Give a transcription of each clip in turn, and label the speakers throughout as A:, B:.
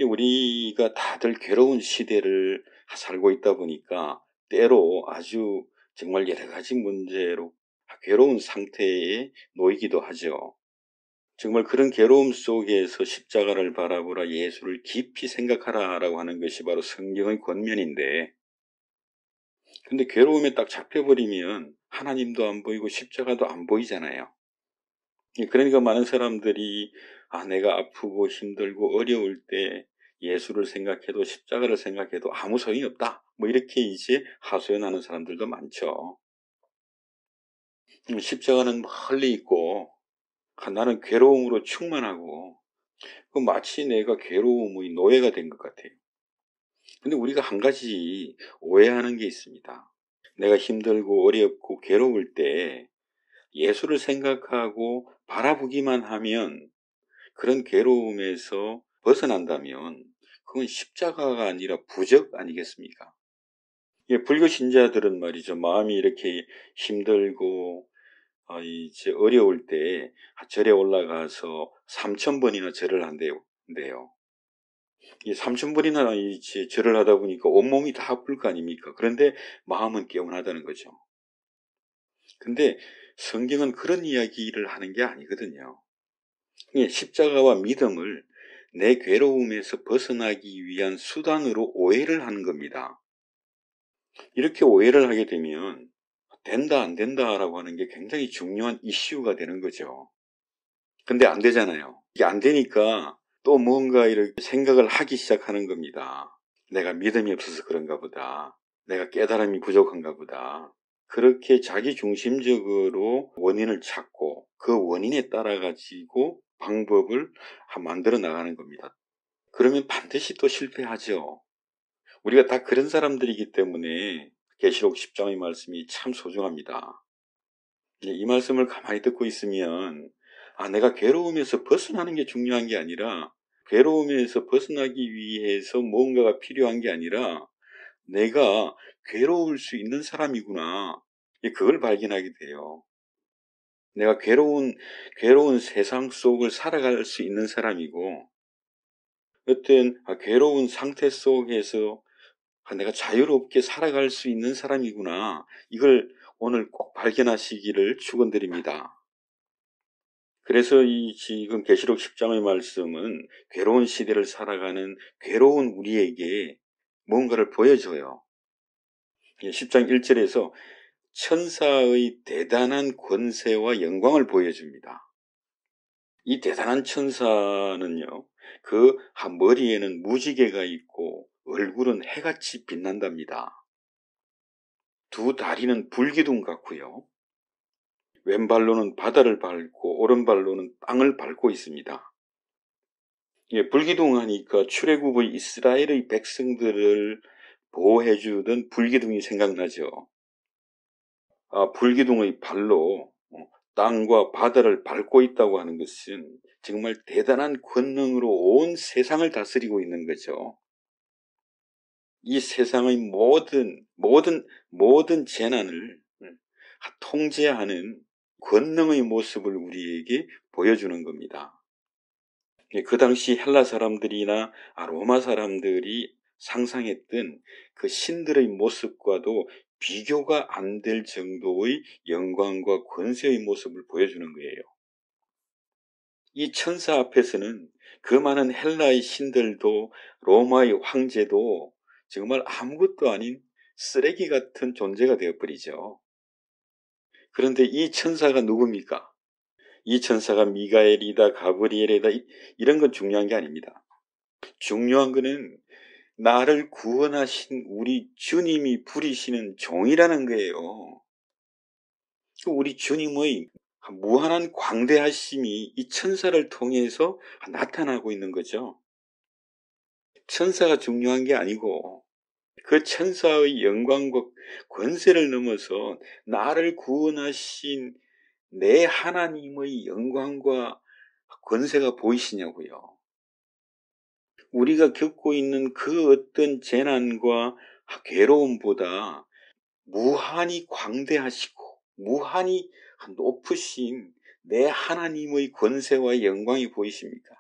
A: 우리가 다들 괴로운 시대를 살고 있다 보니까 때로 아주 정말 여러 가지 문제로 괴로운 상태에 놓이기도 하죠. 정말 그런 괴로움 속에서 십자가를 바라보라, 예수를 깊이 생각하라라고 하는 것이 바로 성경의 권면인데, 근데 괴로움에 딱 잡혀버리면 하나님도 안 보이고 십자가도 안 보이잖아요. 그러니까 많은 사람들이 내가 아프고 힘들고 어려울 때 예수를 생각해도 십자가를 생각해도 아무 소용이 없다, 뭐 이렇게 이제 하소연하는 사람들도 많죠. 십자가는 멀리 있고 나는 괴로움으로 충만하고, 마치 내가 괴로움의 노예가 된 것 같아요. 근데 우리가 한 가지 오해하는 게 있습니다. 내가 힘들고 어렵고 괴로울 때 예수를 생각하고 바라보기만 하면, 그런 괴로움에서 벗어난다면 그건 십자가가 아니라 부적 아니겠습니까? 불교 신자들은 말이죠, 마음이 이렇게 힘들고 이제 어려울 때 절에 올라가서 3,000번이나 절을 한대요. 이 3,000번이나 이제 절을 하다 보니까 온몸이 다 아플 거 아닙니까? 그런데 마음은 개운하다는 거죠. 근데 성경은 그런 이야기를 하는 게 아니거든요. 십자가와 믿음을 내 괴로움에서 벗어나기 위한 수단으로 오해를 하는 겁니다. 이렇게 오해를 하게 되면 된다 안 된다라고 하는 게 굉장히 중요한 이슈가 되는 거죠. 근데 안 되잖아요. 이게 안 되니까 또 뭔가 이렇게 생각을 하기 시작하는 겁니다. 내가 믿음이 없어서 그런가 보다, 내가 깨달음이 부족한가 보다. 그렇게 자기중심적으로 원인을 찾고 그 원인에 따라 가지고 방법을 만들어 나가는 겁니다. 그러면 반드시 또 실패하죠. 우리가 다 그런 사람들이기 때문에 계시록 10장의 말씀이 참 소중합니다. 이 말씀을 가만히 듣고 있으면 내가 괴로움에서 벗어나는 게 중요한 게 아니라, 괴로움에서 벗어나기 위해서 뭔가가 필요한 게 아니라 내가 괴로울 수 있는 사람이구나, 그걸 발견하게 돼요. 내가 괴로운 세상 속을 살아갈 수 있는 사람이고, 어떤 괴로운 상태 속에서 내가 자유롭게 살아갈 수 있는 사람이구나, 이걸 오늘 꼭 발견하시기를 축원드립니다. 그래서 이 지금 계시록 10장의 말씀은 괴로운 시대를 살아가는 괴로운 우리에게 뭔가를 보여줘요. 10장 1절에서 천사의 대단한 권세와 영광을 보여줍니다. 이 대단한 천사는요, 그 머리에는 무지개가 있고 얼굴은 해같이 빛난답니다. 두 다리는 불기둥 같고요, 왼발로는 바다를 밟고 오른발로는 땅을 밟고 있습니다. 불기둥 하니까 출애굽의 이스라엘의 백성들을 보호해주던 불기둥이 생각나죠. 불기둥의 발로 땅과 바다를 밟고 있다고 하는 것은 정말 대단한 권능으로 온 세상을 다스리고 있는 거죠. 이 세상의 모든 재난을 통제하는 권능의 모습을 우리에게 보여주는 겁니다. 그 당시 헬라 사람들이나 로마 사람들이 상상했던 그 신들의 모습과도 비교가 안 될 정도의 영광과 권세의 모습을 보여주는 거예요. 이 천사 앞에서는 그 많은 헬라의 신들도 로마의 황제도 정말 아무것도 아닌 쓰레기 같은 존재가 되어버리죠. 그런데 이 천사가 누굽니까? 이 천사가 미가엘이다, 가브리엘이다, 이런 건 중요한 게 아닙니다. 중요한 거는 나를 구원하신 우리 주님이 부리시는 종이라는 거예요. 우리 주님의 무한한 광대하심이 이 천사를 통해서 나타나고 있는 거죠. 천사가 중요한 게 아니고 그 천사의 영광과 권세를 넘어서 나를 구원하신 내 하나님의 영광과 권세가 보이시냐고요. 우리가 겪고 있는 그 어떤 재난과 괴로움보다 무한히 광대하시고 무한히 높으신 내 하나님의 권세와 영광이 보이십니까?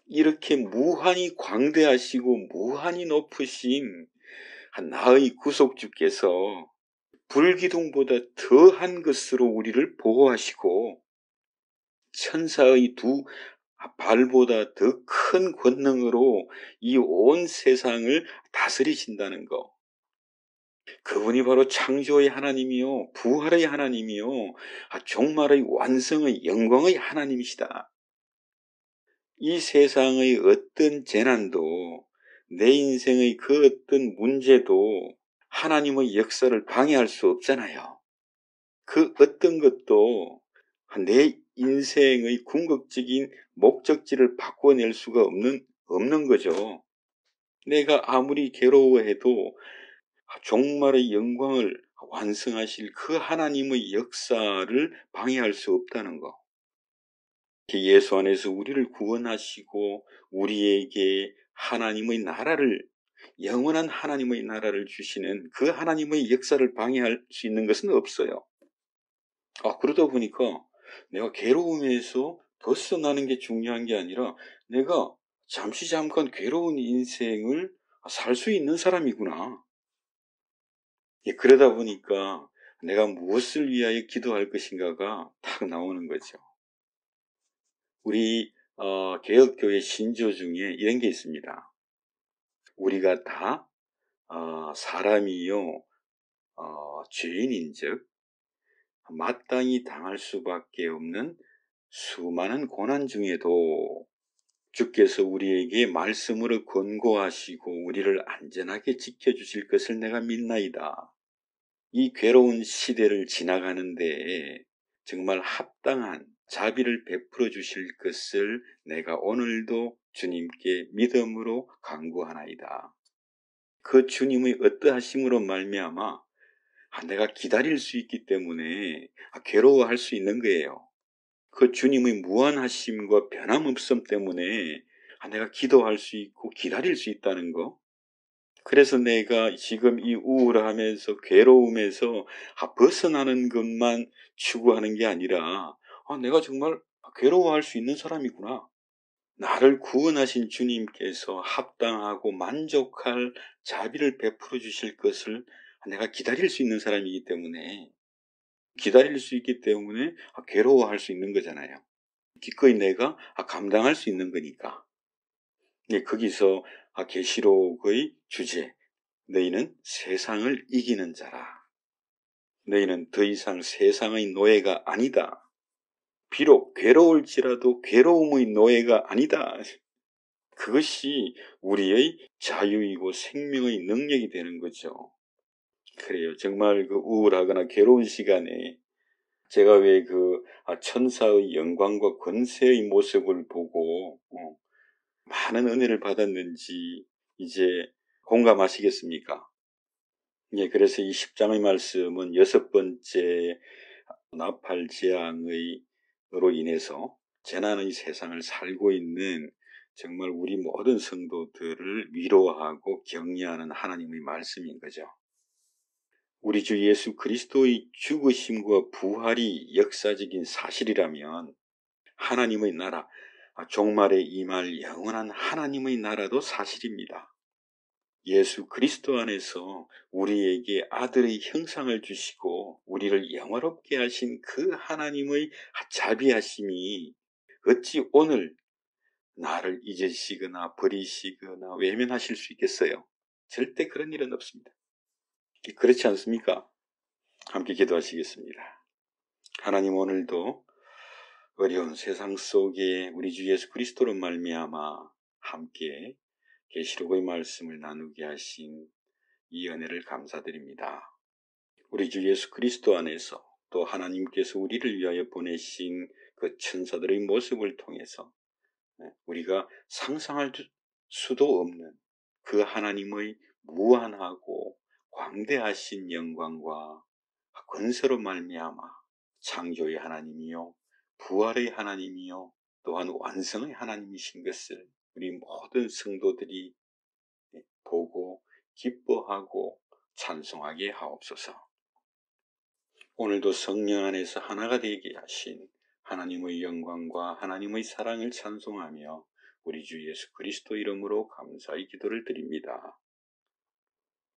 A: 이렇게 무한히 광대하시고 무한히 높으신 나의 구속주께서 불기둥보다 더한 것으로 우리를 보호하시고 천사의 두 발보다 더 큰 권능으로 이 온 세상을 다스리신다는 것. 그분이 바로 창조의 하나님이요, 부활의 하나님이요, 종말의 완성의 영광의 하나님이시다. 이 세상의 어떤 재난도, 내 인생의 그 어떤 문제도 하나님의 역사를 방해할 수 없잖아요. 그 어떤 것도 내 인생의 궁극적인 목적지를 바꿔낼 수가 없는 거죠. 내가 아무리 괴로워해도 종말의 영광을 완성하실 그 하나님의 역사를 방해할 수 없다는 거. 예수 안에서 우리를 구원하시고 우리에게 하나님의 나라를, 영원한 하나님의 나라를 주시는 그 하나님의 역사를 방해할 수 있는 것은 없어요. 그러다 보니까 내가 괴로움에서 벗어나는 게 중요한 게 아니라 내가 잠깐 괴로운 인생을 살 수 있는 사람이구나. 그러다 보니까 내가 무엇을 위하여 기도할 것인가가 딱 나오는 거죠. 우리 개혁교회 신조 중에 이런 게 있습니다. 우리가 다 사람이요 죄인인즉 마땅히 당할 수밖에 없는 수많은 고난 중에도 주께서 우리에게 말씀으로 권고하시고 우리를 안전하게 지켜주실 것을 내가 믿나이다. 이 괴로운 시대를 지나가는데 정말 합당한 자비를 베풀어 주실 것을 내가 오늘도 주님께 믿음으로 간구하나이다. 그 주님의 어떠하심으로 말미암아 내가 기다릴 수 있기 때문에 괴로워할 수 있는 거예요. 그 주님의 무한하심과 변함없음 때문에 내가 기도할 수 있고 기다릴 수 있다는 거. 그래서 내가 지금 이 우울하면서 괴로움에서 벗어나는 것만 추구하는 게 아니라 내가 정말 괴로워할 수 있는 사람이구나. 나를 구원하신 주님께서 합당하고 만족할 자비를 베풀어 주실 것을 내가 기다릴 수 있는 사람이기 때문에, 기다릴 수 있기 때문에 괴로워할 수 있는 거잖아요. 기꺼이 내가 감당할 수 있는 거니까. 거기서 계시록의 주제, 너희는 세상을 이기는 자라. 너희는 더 이상 세상의 노예가 아니다. 비록 괴로울지라도 괴로움의 노예가 아니다. 그것이 우리의 자유이고 생명의 능력이 되는 거죠. 그래요. 정말 그 우울하거나 괴로운 시간에 제가 왜 천사의 영광과 권세의 모습을 보고 많은 은혜를 받았는지 이제 공감하시겠습니까? 그래서 이 10장의 말씀은 6번째 나팔 재앙으로 인해서 재난의 세상을 살고 있는 정말 우리 모든 성도들을 위로하고 격려하는 하나님의 말씀인 거죠. 우리 주 예수 그리스도의 죽으심과 부활이 역사적인 사실이라면 하나님의 나라, 종말에 임할 영원한 하나님의 나라도 사실입니다. 예수 그리스도 안에서 우리에게 아들의 형상을 주시고 우리를 영화롭게 하신 그 하나님의 자비하심이 어찌 오늘 나를 잊으시거나 버리시거나 외면하실 수 있겠어요? 절대 그런 일은 없습니다. 그렇지 않습니까? 함께 기도하시겠습니다. 하나님, 오늘도 어려운 세상 속에 우리 주 예수 그리스도로 말미암아 함께 계시록의 말씀을 나누게 하신 이 은혜를 감사드립니다. 우리 주 예수 그리스도 안에서 또 하나님께서 우리를 위하여 보내신 그 천사들의 모습을 통해서 우리가 상상할 수도 없는 그 하나님의 무한하고 광대하신 영광과 권세로 말미암아 창조의 하나님이요 부활의 하나님이요 또한 완성의 하나님이신 것을 우리 모든 성도들이 보고 기뻐하고 찬송하게 하옵소서. 오늘도 성령 안에서 하나가 되게 하신 하나님의 영광과 하나님의 사랑을 찬송하며 우리 주 예수 그리스도 이름으로 감사의 기도를 드립니다.